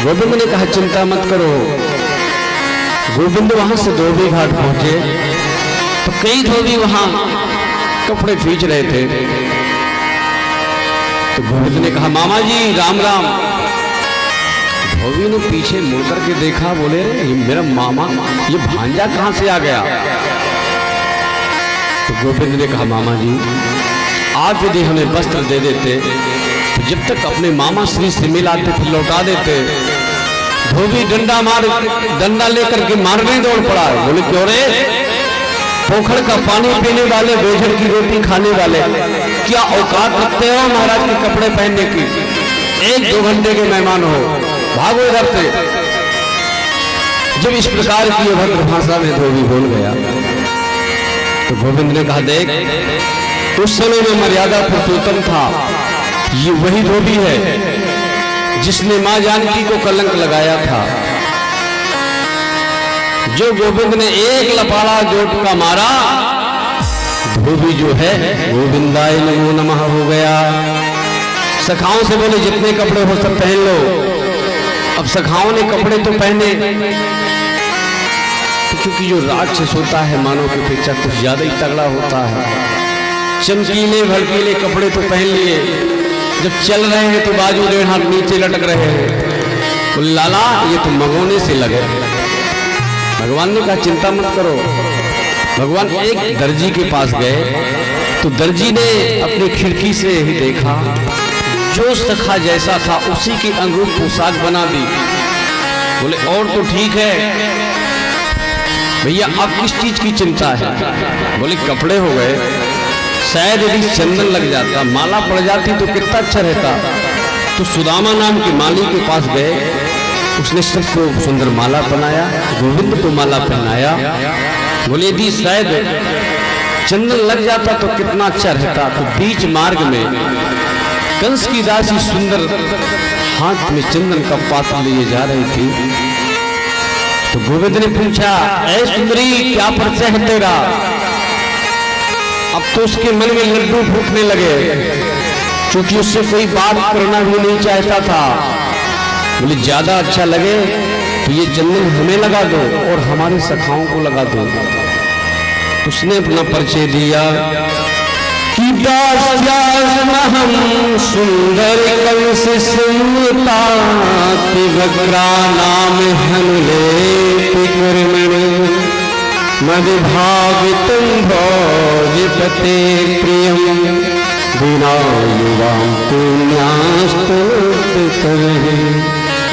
गोविंद ने कहा चिंता मत करो। गोविंद वहां से धोबी घाट पहुंचे तो कई धोबी वहां कपड़े खींच रहे थे। तो गोविंद ने कहा मामा जी राम राम। धोबी ने पीछे मुड़ करके देखा, बोले ये मेरा मामा, ये भांजा कहां से आ गया। तो गोविंद ने कहा मामा जी आप यदि हमें वस्त्र दे देते तो जब तक अपने मामा श्री से मिलाते फिर लौटा देते। धोबी डंडा लेकर के मारने दौड़ पड़ा। बोले क्यों रे, पोखर का पानी पीने वाले, बेजर की रोटी खाने वाले, क्या औकात रखते हो महाराज के कपड़े पहनने की? 1-2 घंटे के मेहमान हो, भागो इधर से। जब इस प्रकार की अभद्र भाषा में धोबी बोल गया तो गोविंद ने कहा देख, उस समय में मर्यादा पुरुषोत्तम था, ये वही धोबी है जिसने मां जानकी को कलंक लगाया था। जो गोविंद ने एक लपाड़ा जोट का मारा, धोबी जो है गोविंदाय नमो नमः हो गया। सखाओं से बोले जितने कपड़े हो सब पहन लो। अब सखाओं ने कपड़े तो पहने, तो क्योंकि जो राक्षस होता है मानव की अपेक्षा कुछ ज्यादा ही तगड़ा होता है। चमकीले भड़कीले कपड़े तो पहन लिए, जब चल रहे हैं तो बाजू 1.5 हाथ नीचे लटक रहे हैं। बोले लाला ये तो मगोने से लगे। भगवान ने कहा चिंता मत करो। भगवान एक दर्जी के पास गए तो दर्जी ने अपनी खिड़की से ही देखा, जो सखा जैसा था उसी की अनुरूप पोशाक बना दी। बोले और तो ठीक है भैया, अब किस चीज की चिंता है? बोले कपड़े हो गए, शायद यदि चंदन लग जाता, माला पड़ जाती तो कितना अच्छा रहता। तो सुदामा नाम के माली के पास गए, उसने सबको सुंदर माला बनाया, गोविंद को माला पहनाया। बोले यदि शायद चंदन लग जाता तो कितना अच्छा रहता। तो बीच मार्ग में कंस की दासी सुंदर हाथ में चंदन का पात्र लिए जा रही थी। तो गोविंद ने पूछा ऐ सुंदरी क्या परिचय है तेरा? अब तो उसके मन में लड्डू फूटने लगे, क्योंकि उससे कोई बात करना भी नहीं चाहता था। बोले ज्यादा अच्छा लगे तो ये चंदन हमें लगा दो और हमारे सखाओं को लगा दो। उसने अपना परिचय दिया कि दास्यामहं सुंदर कंस स्मृता तिवक्रा नाम हनुलेति कर्मणि मद्भावितं भोजपते प्रियं बिना युवां पुण्यास्तुतरे।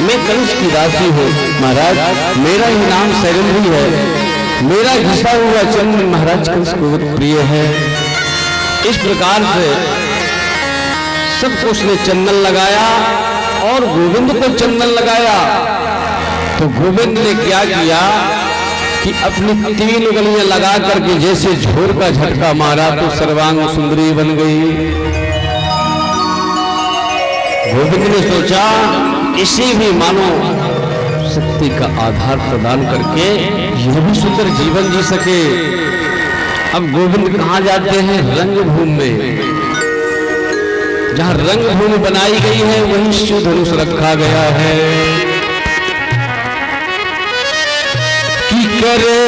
मैं कंस की दासी हूँ महाराज, मेरा ही नाम शैलेंद्री है, मेरा घिसा हुआ चंदन महाराज कंस को प्रिय है। इस प्रकार से सबको उसने चंदन लगाया और गोविंद को चंदन लगाया। तो गोविंद ने क्या किया कि अपनी 3 उंगलियां लगा करके जैसे झोर का झटका मारा तो सर्वांग सुंदरी बन गई। गोविंद ने सोचा इसे भी मानो शक्ति का आधार प्रदान करके यह भी सुंदर जीवन जी सके। अब गोविंद कहाँ जाते हैं? रंगभूमि में। जहाँ रंगभूमि बनाई गई है वहीं शिव धनुष रखा गया है। कि करे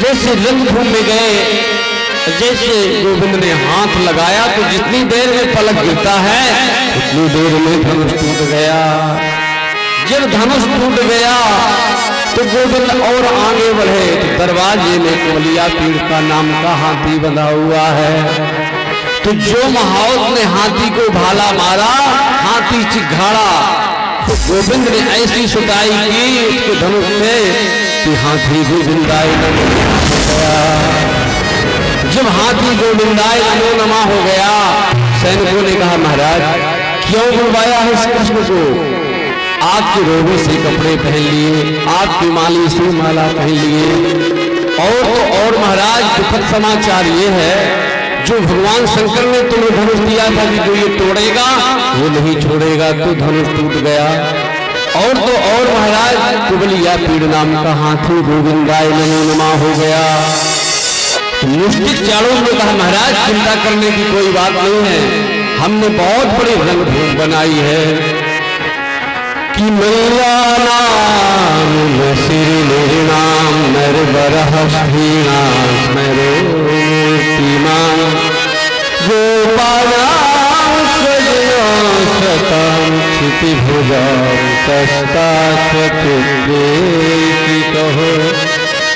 जैसे रंगभूमि में गए, जैसे गोविंद ने हाथ लगाया तो जितनी देर में पलक गिरता है उतनी देर में धनुष टूट गया। जब धनुष टूट गया तो गोविंद और आगे बढ़े तो दरवाजे में कोलिया पीड़ का नाम का हाथी बंधा हुआ है। तो जो महावत ने हाथी को भाला मारा, हाथी चिघाड़ा, तो गोविंद ने ऐसी सुताई की उसके धनुष में कि हाथी गोविंदाय नमो नमः हो गया। जब हाथी गोविंदाय नमो नमः हो गया, सैनिकों ने कहा महाराज क्यों बुलवाया है इस कृष्ण को? आपके रोबी से कपड़े पहन लिए, आपकी माली से माला पहन लिए, और तो और महाराज दुखद समाचार ये है जो भगवान शंकर ने तुम्हें धनुष दिया था कि जो ये तोड़ेगा वो नहीं छोड़ेगा, तो धनुष टूट गया। और तो और महाराज कुबलिया पीड़ नाम का हाथी गोविंदाय नमो नमः हो गया। तो मुष्टिक चाणूर ने कहा महाराज चिंता करने की कोई बात नहीं है, हमने बहुत बड़ी रणभूमि बनाई है कि मैया नाम सिर निर्णाम नर बरह क्षिति भुजा कहो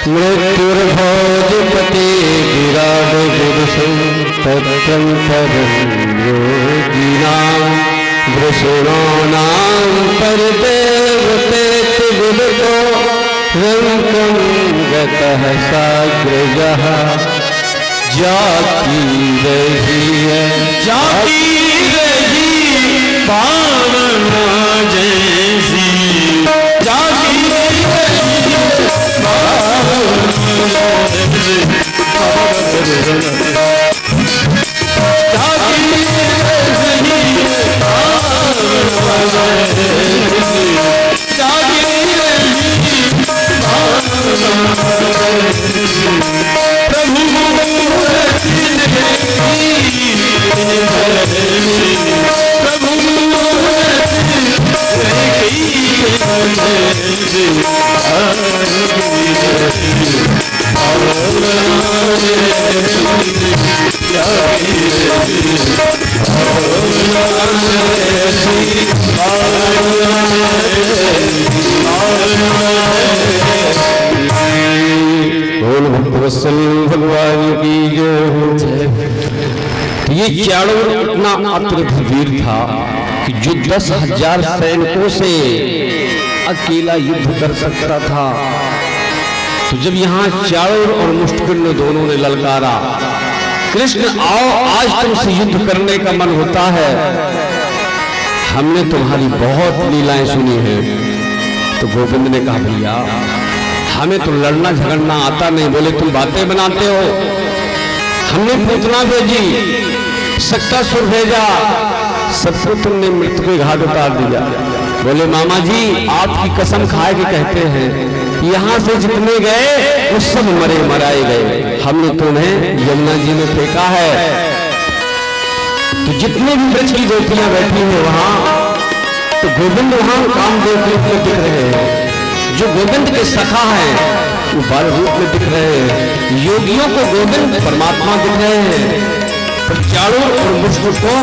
मृत्युर्भोजपते विराट गुरुसं तत्संतरयोगिनां वृषणानां परिदेवतेति विदुतो रंकं गतः साग्रजः जाती रही है पावना जैसी जाती रही भगवान की जय। ये चाणूर इतना अत्यंत वीर था कि जो 10,000 सैनिकों से अकेला युद्ध कर सकता था। तो जब यहाँ चाणूर और मुष्टिकिंड दोनों ने ललकारा, कृष्ण आओ आज तुमसे युद्ध करने का मन होता है, हमने तुम्हारी बहुत लीलाएं सुनी हैं। तो गोविंद ने कहा भैया हमें तो लड़ना झगड़ना आता नहीं। बोले तुम बातें बनाते हो, हमने पूतना भेजी, सक्कासुर भेजा, सबको तुमने मृत्यु के घाट उतार दिया। बोले मामा जी आपकी कसम खाए के कहते हैं यहाँ से जितने गए वो सब मरे मराए गए, हमने तुम्हें यमुना जी में फेंका है। तो जितने भी ब्रज की गोपियां बैठी हैं वहां, तो गोविंद वहां कामदेव के रूप में दिख रहे हैं, जो गोविंद के सखा हैं वो बाल रूप में दिख रहे हैं, योगियों को गोविंद परमात्मा दिख रहे हैं, पर चाणूर और मुष्टिक को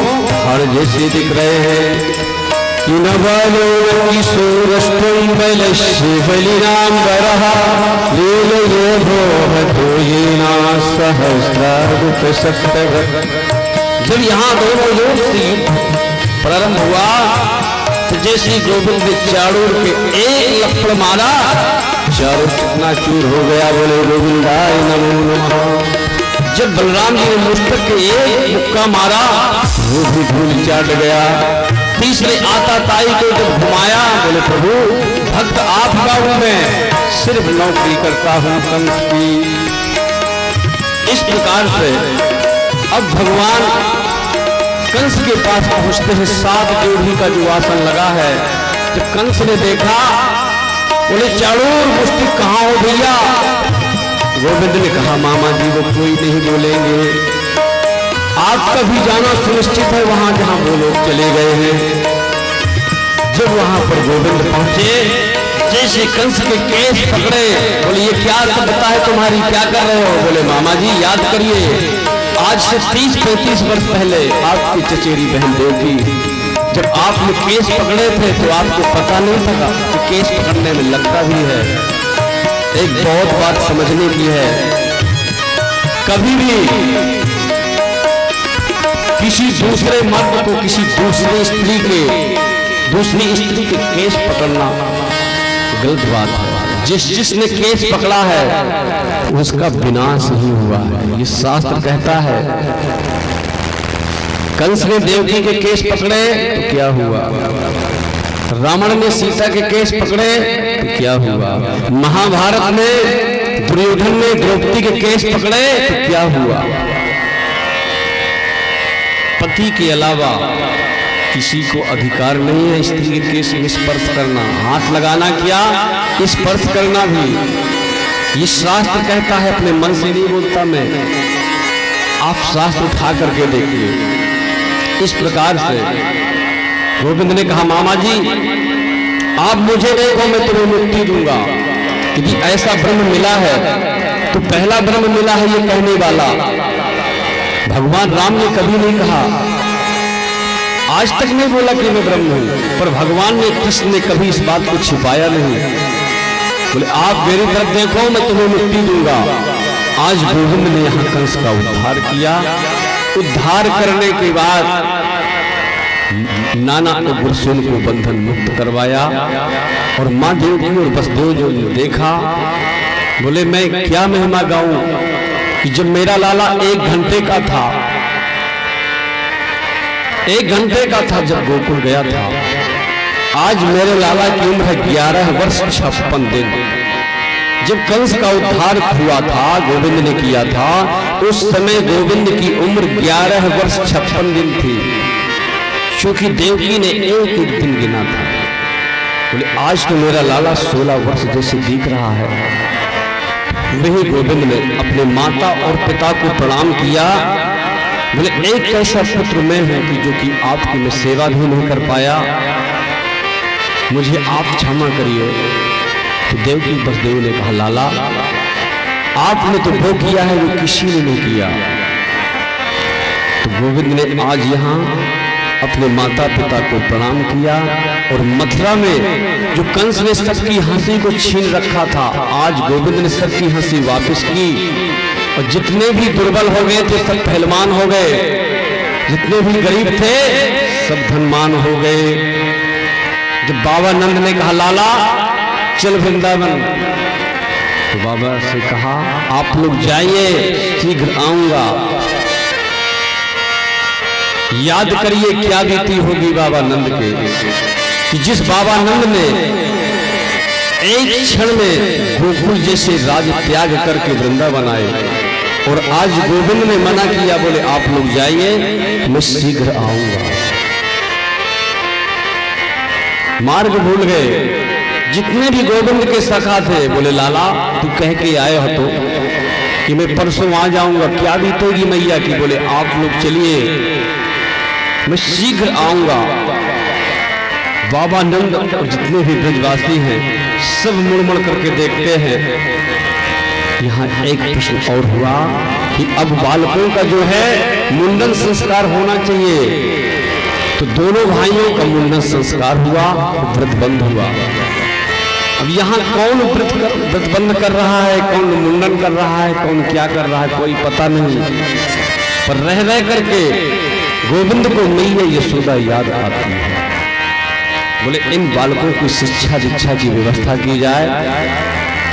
हर जैसे दिख रहे हैं। कि न बालो किशोरस्तुम बलिराम्बरः लीलये भोहतो येना सहस्रारुत सप्तग। जब यहाँ दोनों योग से प्रारंभ हुआ तो जैसे गोविंद ने चाणूर के एक लपड़ मारा, चारों कितना चूर हो गया। बोले गोविंदाय नमो नमः। जब बलराम जी ने मुष्टिक के एक मुक्का मारा वो भी धूल चाट गया। तीसरे आता ताई को जब घुमाया, बोले प्रभु भक्त आपका हूं मैं, सिर्फ नौकरी करता हूं कंस की। इस प्रकार से अब भगवान कंस के पास पहुंचते हैं। 7 जोड़ी का जो आसन लगा है, जब कंस ने देखा बोले चाणूर मुष्टिक कहाँ हो भैया। गोविंद ने कहा मामा जी वो कोई नहीं बोलेंगे, आपका भी जाना सुनिश्चित है वहां जहां वो लोग चले गए हैं। जब वहां पर गोविंद पहुंचे, जैसे कंस के केस पकड़े, बोले ये क्या सभ्यता है तुम्हारी, क्या कर रहे हो। बोले मामा जी याद करिए आज से 30-35 वर्ष पहले आपकी चचेरी बहन देवकी जब आपने केस पकड़े थे तो आपको पता नहीं था कि केस पकड़ने में लगता भी है। एक बहुत बात समझने की है, कभी भी किसी दूसरे मर्द को किसी दूसरी स्त्री के केस पकड़ना गलत बात है। जिसने केस पकड़ा है उसका विनाश ही हुआ है, ये शास्त्र कहता है। कंस ने देवकी के केस पकड़े तो क्या हुआ, रावण ने सीता के केस पकड़े तो क्या हुआ, महाभारत में दुर्योधन ने द्रौपदी के केस पकड़े तो क्या हुआ। पति के अलावा किसी को अधिकार नहीं है स्त्री के केस में स्पर्श करना, हाथ लगाना क्या, स्पर्श करना भी। ये शास्त्र कहता है, अपने मन से नहीं बोलता मैं, आप शास्त्र उठा करके देखिए। इस प्रकार से गोविंद ने कहा, मामा जी आप मुझे देखो, मैं तुम्हें मुक्ति दूंगा। यदि ऐसा ब्रह्म मिला है तो पहला ब्रह्म मिला है ये कहने वाला। भगवान राम ने कभी नहीं कहा, आज तक नहीं बोला कि मैं ब्रह्म हूं, पर भगवान ने, कृष्ण ने कभी इस बात को छिपाया नहीं। बोले आप मेरी तरफ देखो, मैं तुम्हें मुक्ति दूंगा। आज गोविंद ने यहां कंस का उद्धार किया। उद्धार करने के बाद नाना उग्रसेन को बंधन मुक्त करवाया। और मां देवकी और वसुदेव जो देखा, बोले मैं क्या महिमा गाऊं कि जब मेरा लाला 1 घंटे का था, 1 घंटे का था जब गोकुल गया था, आज मेरे लाला की उम्र है 11 वर्ष 56 दिन। जब कंस का उद्धार हुआ था, गोविंद ने किया था, उस समय गोविंद की उम्र 11 वर्ष 56 दिन थी, क्योंकि देवकी ने एक दिन गिना था। बोले आज तो मेरा लाला 16 वर्ष जैसे दिख रहा है। वही गोविंद ने अपने माता और पिता को प्रणाम किया। बोले एक ऐसा पुत्र मैं हूं कि जो कि आपकी मैं सेवा भी नहीं कर पाया, मुझे आप क्षमा करिए। तो देवकी वसुदेव ने कहा, लाला आपने तो वो किया है जो किसी ने नहीं किया। तो गोविंद ने आज यहाँ अपने माता पिता को प्रणाम किया। और मथुरा में जो कंस ने सबकी हंसी को छीन रखा था, आज गोविंद ने सबकी हंसी वापस की। और जितने भी दुर्बल हो गए थे सब पहलवान हो गए, जितने भी गरीब थे सब धनवान हो गए। जब बाबा नंद ने कहा, लाला चल वृंदावन, तो बाबा से कहा आप लोग जाइए, शीघ्र आऊंगा। याद करिए क्या बीती होगी बाबा नंद के, कि जिस बाबा नंद ने एक क्षण में गोकुल जैसे राज त्याग करके वृंदावन आए, और आज गोविंद ने मना किया, बोले आप लोग जाइए मैं शीघ्र आऊंगा। मार्ग भूल गए। जितने भी गोविंद के सखा थे बोले लाला तू कह के आए हो तो कि मैं परसों आ जाऊंगा, क्या बीतेगी मैया की। बोले आप लोग चलिए मैं शीघ्र आऊंगा। बाबा नंद और जितने भी ब्रजवासी हैं सब मुड़ मुड़ करके देखते हैं। यहाँ एक प्रश्न और हुआ कि अब बालकों का जो है मुंडन संस्कार होना चाहिए। तो दोनों भाइयों का मुंडन संस्कार हुआ, व्रत बंद हुआ। अब यहाँ कौन व्रत बंद कर रहा है, कौन मुंडन कर रहा है, कौन क्या कर रहा है, कोई पता नहीं। पर रह रह करके गोविंद को मैया यशोदा याद आती है। बोले इन बालकों की शिक्षा दीक्षा की व्यवस्था की जाए।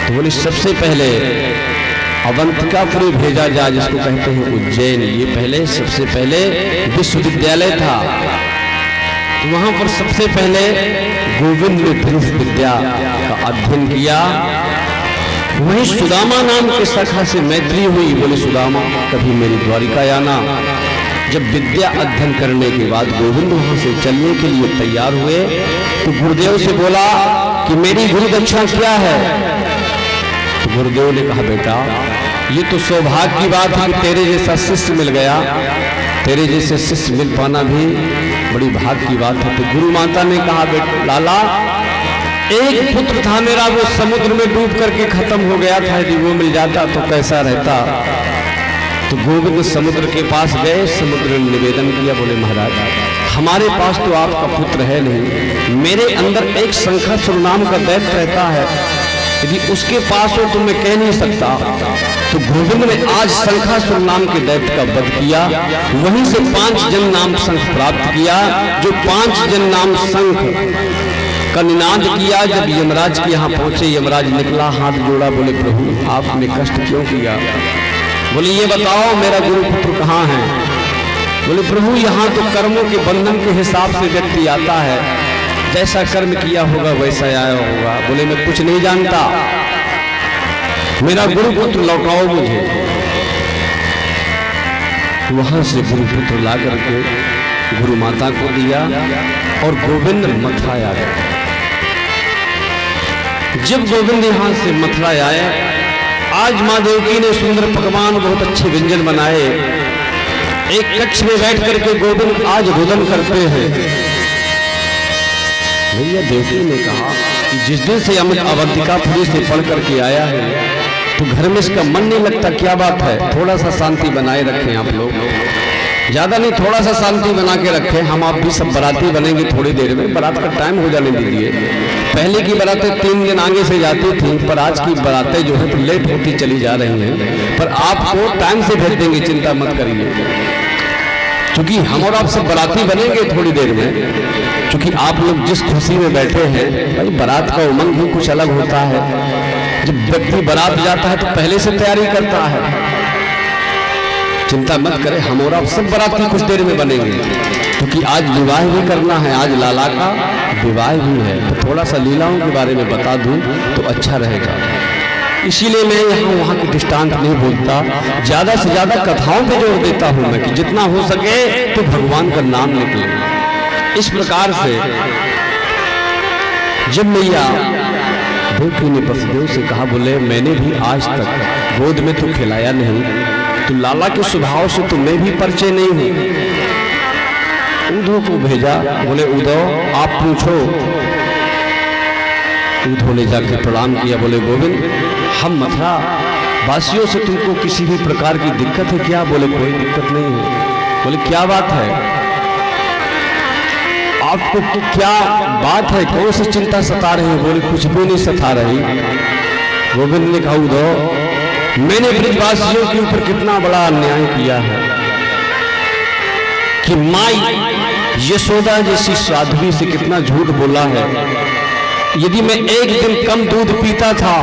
तो बोले सबसे पहले अवंतिकापुरी भेजा जाए, जिसको कहते हैं उज्जैन। ये पहले सबसे पहले विश्वविद्यालय था, तो वहां पर सबसे पहले गोविंद ने धनुष विद्या का अध्ययन किया। वहीं सुदामा नाम के सखा से मैत्री हुई। बोले सुदामा कभी मेरी द्वारिका आना। जब विद्या अध्ययन करने के बाद गोविंद वहां से चलने के लिए तैयार हुए, तो गुरुदेव से बोला कि मेरी गुरु दक्षिणा क्या है। तो गुरुदेव ने कहा बेटा ये तो सौभाग्य की बात है कि तेरे जैसा शिष्य मिल गया, तेरे जैसे शिष्य मिल पाना भी बड़ी भाग्य की बात है। तो गुरु माता ने कहा बेटा लाला एक पुत्र था मेरा, वो समुद्र में डूब करके खत्म हो गया था, यदि वो मिल जाता तो कैसा रहता। तो गोविंद समुद्र के पास गए, समुद्र ने निवेदन किया, बोले महाराज हमारे पास तो आपका पुत्र है नहीं, मेरे अंदर एक शंखासुर नाम का दैत्य रहता है, यदि उसके पास हो तो मैं कह नहीं सकता। तो गोविंद ने आज शंखासुर नाम के दैत्य का वध किया। वहीं से 5 जन नाम शंख प्राप्त किया। जो 5 जन नाम शंख का निनाद किया, जब यमराज के यहाँ पहुंचे, यमराज निकला, हाथ जोड़ा, बोले प्रभु आपने कष्ट क्यों किया। बोले ये बताओ मेरा गुरुपुत्र कहाँ है। बोले प्रभु यहाँ तो कर्मों के बंधन के हिसाब से व्यक्ति आता है, जैसा कर्म किया होगा वैसा आया होगा। बोले मैं कुछ नहीं जानता, मेरा गुरुपुत्र लौटाओ मुझे। वहां से गुरुपुत्र ला करके गुरु माता को दिया और गोविंद मथुरा आ गए। जब गोविंद यहां से मथुरा आए, आज माँ देवकी ने सुंदर पकवान बहुत अच्छे व्यंजन बनाए। एक कक्ष में बैठ करके गोविंद आज रुदन करते हैं। भैया देवकी ने कहा कि जिस दिन से हम अवंतिकापुरी से पढ़ करके आया है तो घर में इसका मन नहीं लगता, क्या बात है? थोड़ा सा शांति बनाए रखें आप लोग, ज्यादा नहीं, थोड़ा सा शांति बना के रखें। हम आप भी सब बाराती बनेंगे थोड़ी देर में, बारात का टाइम हो जाने दीजिए। पहले की बारातें 3 दिन आगे से जाती थी, पर आज की बारातें जो है तो लेट होती चली जा रही हैं। पर आपको टाइम से भेज देंगे, चिंता मत करिए, क्योंकि हम और आप सब बाराती बनेंगे थोड़ी देर में। क्योंकि आप लोग जिस खुशी में बैठे हैं, भाई बारात का उमंग ही कुछ अलग होता है। जब व्यक्ति बारात जाता है तो पहले से तैयारी करता है। चिंता मत करें, हम और आप सब बाराती कुछ देर में बनेंगे, क्योंकि आज विवाह भी करना है, आज लाला का विवाह भी है। तो थोड़ा सा लीलाओं के बारे में बता दूं तो अच्छा रहेगा। इसीलिए मैं यहाँ वहाँ की दृष्टांत नहीं बोलता, ज्यादा से ज्यादा कथाओं पे जोर देता हूँ मैं कि जितना हो सके तो भगवान का नाम निकले। इस प्रकार से जब मैया देवकी ने वसुदेव से कहा, बोले मैंने भी आज तक गोद में तो खिलाया नहीं, तो लाला के स्वभाव से तो मैं भी परिचय नहीं हूं। उद्धव को भेजा, बोले उद्धव आप पूछो। उद्धव ने जाकर प्रणाम किया, बोले गोविंद हम मथुरा वासियों से तुमको किसी भी प्रकार की दिक्कत है क्या? बोले कोई दिक्कत नहीं है। बोले क्या बात है, आपको क्या बात है, कौन सी चिंता सता रही है? बोले कुछ भी नहीं सता रही। गोविंद ने कहा, उद्धव मैंने ब्रजवासियों के ऊपर कितना बड़ा अन्याय किया है कि माई यशोदा जैसी साध्वी से कितना झूठ बोला है। यदि मैं एक दिन कम दूध पीता था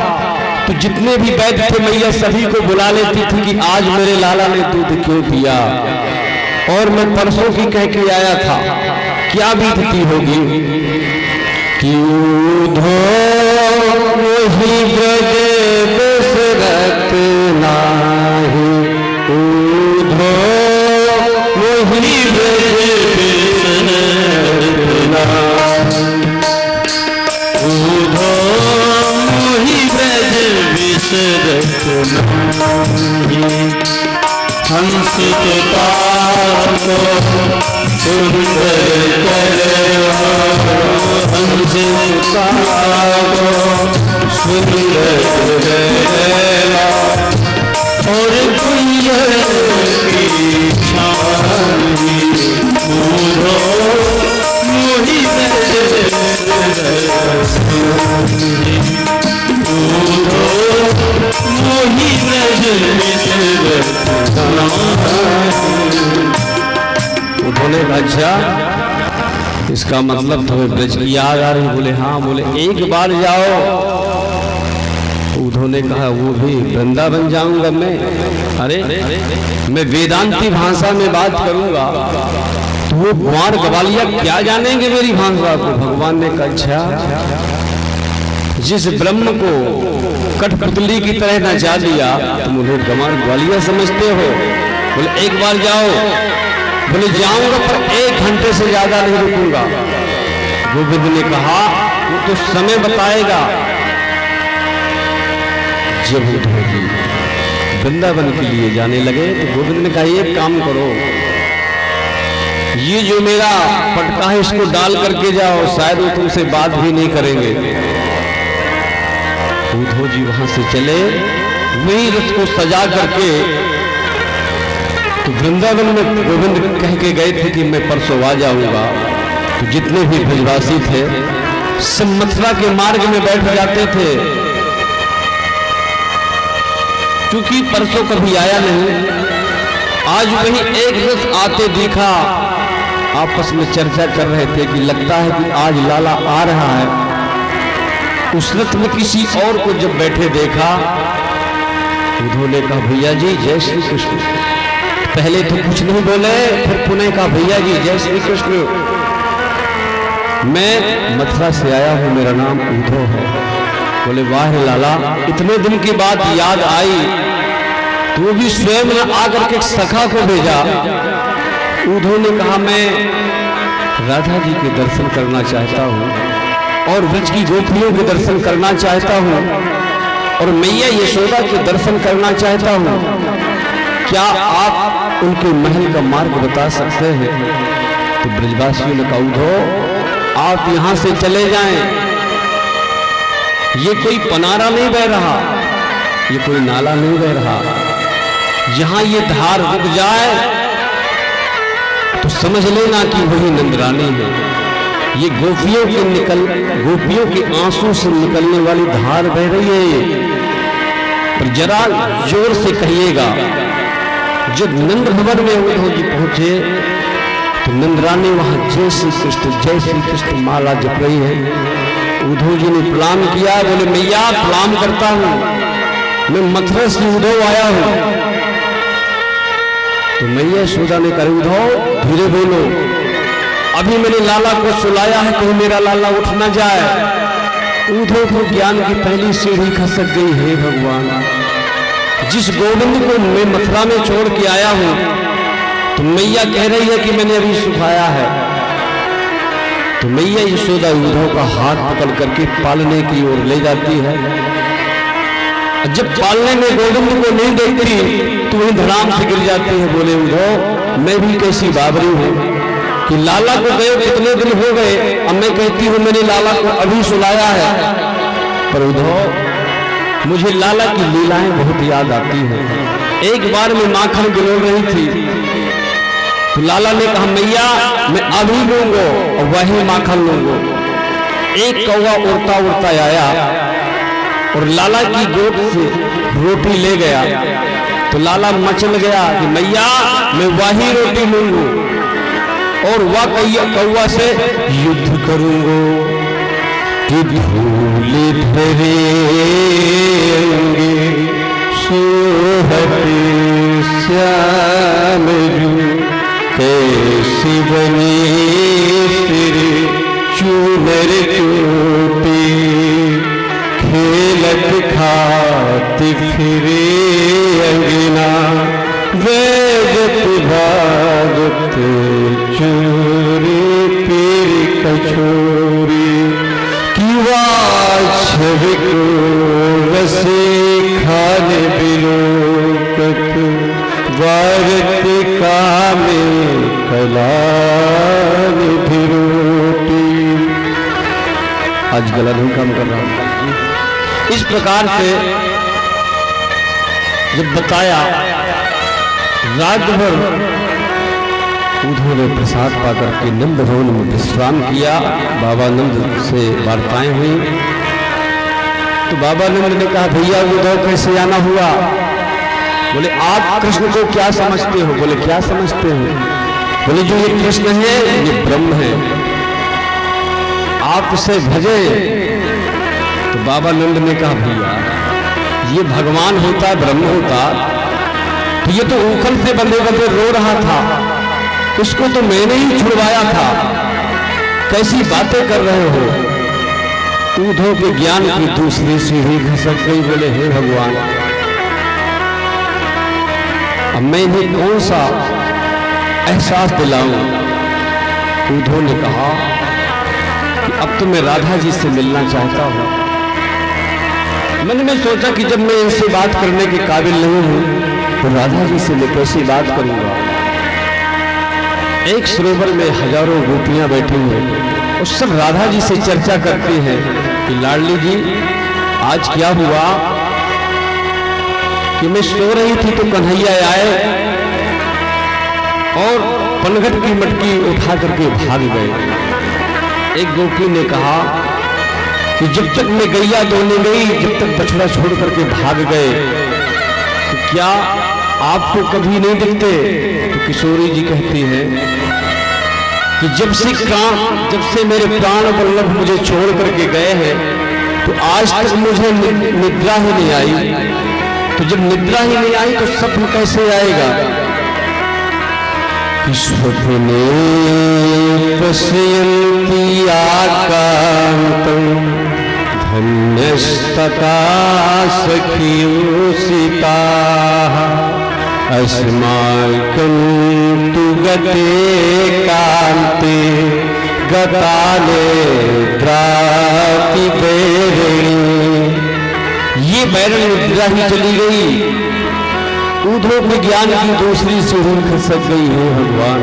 तो जितने भी वैद्य थे मैया सभी को बुला लेती थी कि आज मेरे लाला ने दूध क्यों पिया। और मैं परसों की कह के आया था, क्या बीतती होगी कि उद्धव वही ब्रज दशरथ नाही, उद्धव वही ब्रज दशरथ नाही, उद्धव वही ब्रज दशरथ नाही। हंस तुता को सुंदर करो, हंस तुता को सुंदर करो, और गुंजन की छाई उद्धव मोहि ब्रज दशरथ नाही, उद्धव मोहि ब्रज दशरथ नाही। उद्धव ने कहा, अच्छा इसका मतलब तुम्हें ब्रज की याद आ रही? बोले हाँ। बोले एक बार जाओ। उद्धव ने कहा, वो भी वृंदावन जाऊंगा मैं? अरे मैं वेदांती भाषा में बात करूंगा तो वो कुंवर गवालिया क्या जानेंगे मेरी भाषा को? भगवान ने कहा, अच्छा जिस ब्रह्म को कठपुतली की तरह नचा दिया तुम उन्हें गंवार ग्वालिया समझते हो? बोले एक बार जाओ। बोले जाऊंगा पर 1 घंटे से ज्यादा नहीं रुकूंगा। गोविंद ने कहा, वो तो समय बताएगा। जब उद्धव जी वृंदावन के लिए जाने लगे तो गोविंद ने कहा, एक काम करो, ये जो मेरा पटका है इसको डाल करके जाओ, शायद वो तुमसे बात भी नहीं करेंगे। उद्धव जी वहां से चले, वही रथ को सजा करके तो वृंदावन में गोविंद कह के गए थे कि मैं परसों आ जाऊंगा। तो जितने भी ब्रजवासी थे सब मथुरा के मार्ग में बैठ जाते थे, क्योंकि परसों कभी आया नहीं। आज वही एक रथ आते देखा, आपस में चर्चा कर रहे थे कि लगता है कि आज लाला आ रहा है। उस रथ में किसी और को जब बैठे देखा, उद्धव ने कहा, भैया जी जय श्री कृष्ण। पहले तो कुछ नहीं बोले, फिर पुनः कहा, भैया जी जय श्री कृष्ण, मैं मथुरा से आया हूं, मेरा नाम उद्धव है। बोले वाह लाला, इतने दिन की बात याद आई तो वो भी स्वयं आकर के सखा को भेजा। उद्धव ने कहा मैं राधा जी के दर्शन करना चाहता हूँ और ब्रज की गोपियों के दर्शन करना चाहता हूँ और मैया यशोदा के दर्शन करना चाहता हूँ, क्या आप उनके महल का मार्ग बता सकते हैं? तो ब्रजवासियों ने कहा उद्धव आप यहां से चले जाएं, ये कोई पनारा नहीं बह रहा, ये कोई नाला नहीं बह रहा, जहां ये धार रुक जाए तो समझ लेना कि वही नंदरानी है। ये गोपियों के आंसू से निकलने वाली धार बह रही है ये, पर जरा जोर से कहिएगा। जब नंद भवन में उद्धव जी पहुंचे तो नंदरानी वहां जय श्री कृष्ण माला जप रही है। उद्धव जी ने प्रणाम किया, बोले मैया प्रणाम करता हूं, मैं मथुरा से उद्धव आया हूं। तो मैया यशोदा ने कहा उद्धव धीरे बोलो, अभी मैंने लाला को सुलाया है, कहीं मेरा लाला उठ ना जाए। उद्धव को ज्ञान की पहली सीढ़ी खसक गई। हे भगवान, जिस गोविंद को मैं मथुरा में छोड़ के आया हूं तो मैया कह रही है कि मैंने अभी सुखाया है। तो मैया यशोदा उद्धव का हाथ पकड़ करके पालने की ओर ले जाती है। जब पालने में गोविंद को नहीं देखती तो वही धड़ाम से गिर जाती है। बोले उद्धव मैं भी कैसी बाबरी हूं कि लाला को गए कितने दिन हो गए, अब मैं कहती हूं मैंने लाला को अभी सुलाया है। पर उद्धव मुझे लाला की लीलाएं बहुत याद आती हैं। एक बार मैं माखन गिलोल रही थी तो लाला ने कहा मैया मैं अभी लूंगा और वही माखन लूंगा। एक कौवा उड़ता उड़ता आया और लाला की गोद से रोटी ले गया। तो लाला मचल गया कि मैया मैं वही रोटी लूंगा और वह कौवा से युद्ध करूंगा कि धूल धरे सोहत श्याम कैसी बनी सिर चूनर चोटी खेलत खात फिरे अंगना वेदत भागत चोरी पीर कछोरी छविको रसे खाने बिलोकत वारतिका में कलान धिरोटी। आज गला नहीं काम कर रहा हूं। इस प्रकार से जब बताया रात भर उद्धव ने प्रसाद पाकर के नंद भवन में विश्राम किया। बाबा नंद से वार्ताएं हुई तो बाबा नंद ने कहा भैया उद्धव कैसे आना हुआ? बोले आप कृष्ण को क्या समझते हो? बोले क्या समझते हो? बोले जो ये कृष्ण है ये ब्रह्म है, आप इसे भजे। तो बाबा नंद ने कहा भैया ये भगवान होता ब्रह्म होता तो ये तो उखल से बंधे बंधे रो रहा था, उसको तो मैंने ही छुड़वाया था, कैसी बातें कर रहे हो? उद्धव के ज्ञान की दूसरी सीढ़ी घसक गई। बोले हे भगवान अब मैं इन्हें कौन सा एहसास दिलाऊं? उद्धव ने कहा कि अब तो मैं राधा जी से मिलना चाहता हूं। मैंने मैं सोचा कि जब मैं इनसे बात करने के काबिल नहीं हूं तो राधा जी से मैं कैसी बात करूंगा? एक सरोवर में हजारों गोपियां बैठी हैं और सब राधा जी से चर्चा करती हैं कि लाडली जी आज क्या हुआ कि मैं सो रही थी तो कन्हैया आए और पनघट की मटकी उठा करके भाग गए। एक गोपी ने कहा कि जब तक मैं गैया दोने गई, जब तक बछड़ा छोड़ करके भाग गए तो क्या आपको कभी नहीं दिखते? तो किशोरी जी कहती है कि जब से मेरे प्राण वल्लभ मुझे छोड़ करके गए हैं तो आज तक मुझे निद्रा ही नहीं आई। तो जब निद्रा ही नहीं आई तो स्वप्न कैसे आएगा? स्वप्ने पश्यन्ति आकान्तं धन्यस्तता सखियोषिता अस्माकं तु गते कान्ते गताले द्राति बैरिणी। ये बैरण निद्रा ही चली गई, ऊधों के ज्ञान की दूसरी सीढ़ी खसक गई है। भगवान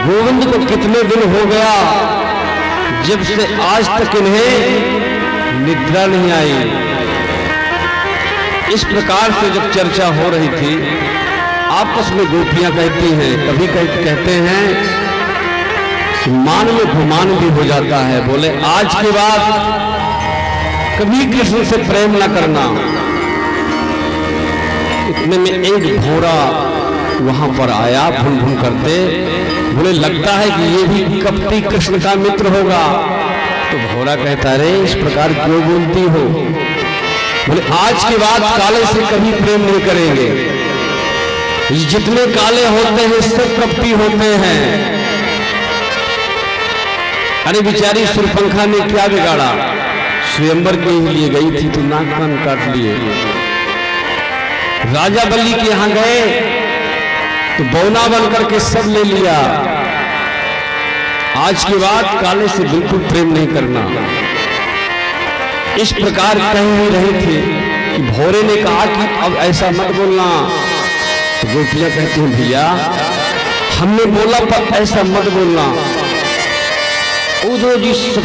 गोविंद को कितने दिन हो गया जब से आज तक इन्हें निद्रा नहीं आई। इस प्रकार से जब चर्चा हो रही थी, आपस में गोपियां कहती हैं, कभी कहते हैं कि मान में गुमान भी हो जाता है। बोले आज के बाद कभी कृष्ण से प्रेम न करना। इतने में एक घोड़ा वहां पर आया भून भून करते। बोले लगता है कि ये भी कपटी कृष्ण का मित्र होगा। तो घोड़ा कहता रे इस प्रकार क्यों बोलती हो? बोले आज के बाद काले से कभी प्रेम नहीं करेंगे। जितने काले होते हैं सब कपटी होते हैं। अरे बेचारी सुरपंखा ने क्या बिगाड़ा? स्वयंवर के लिए गई थी तो नाक कान काट लिए। राजा बलि के यहां गए तो बौना बन करके सब ले लिया। आज के बाद काले से बिल्कुल प्रेम नहीं करना। इस प्रकार कह ही रहे थे कि भोरे ने कहा कि अब ऐसा मत बोलना। तो गोपियां कहती हैं भैया हमने बोला पर ऐसा मत बोलना। उधो जी सब